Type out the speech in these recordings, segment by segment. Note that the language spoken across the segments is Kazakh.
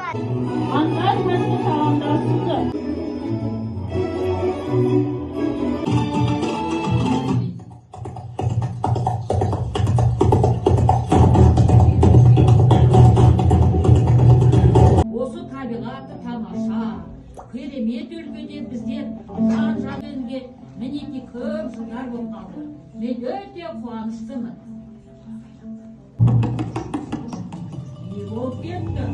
Qanday tashqi taomlar sizga? Осы табиғаты тамаша, керемет өлкеде біздер жан-жан елге мінеки көп жылдар болып қалды. Мен өте қуаныштымын. Не болып кетті?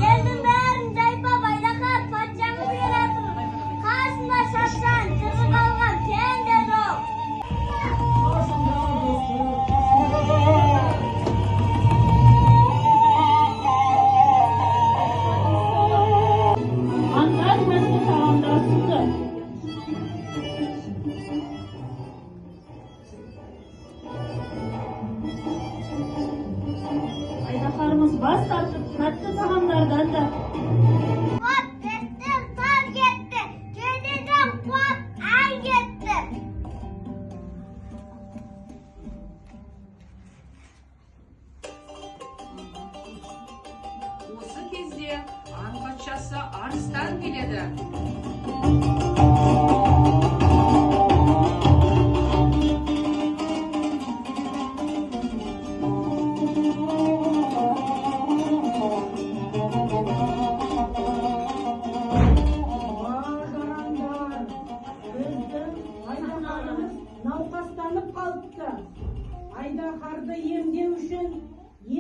Елдің бәрін жайпап айдақар патшаңыз келетін. Қасында шапшаң жыры қалған пенде жоқ. Qanday tashqi taomlar sizga? Aydaharimiz bas tartib katta taomlardan da Qop ketdim, top ketdi. Kedidem qop ay ketdi. Осы кезде аң патшасы арыстан келеді. Науқастанып қалыпты. Айдаһарды емдеу үшін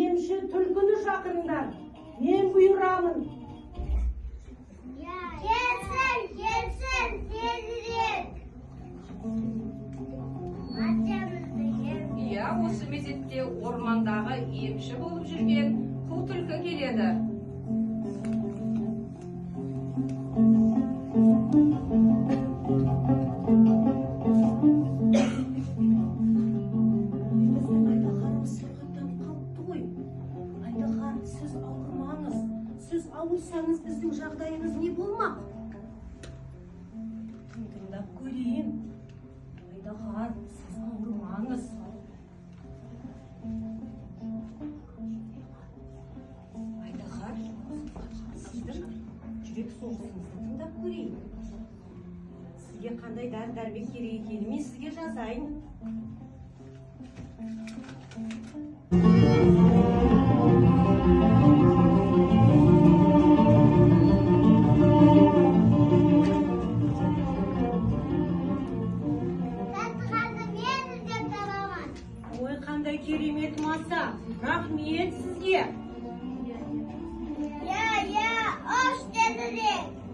емші түлкіні шақырыңдар. Мен бұйырамын. Келсін, тезірек. Иә, осы мезетте ормандағы емші болып жүрген қу түлкі келеді. Айдаһарымыз сырқаттанып қалыпты ғой. Айдаһар, сіз ауырмаңыз. Сіз ауырсаңыз біздің жағдайымыз не болмақ? Тыңдап көрейін. Айдаһар, сіз ауырмаңыз. Айдаһар, сіздің жүрек соғысыңызды тыңдап көрейін. Сізге қандай дәрі-дәрмек керек екенін мен сізге жазайын. Ой, қандай керемет маса. Рахмет сізге. Ош тезірек.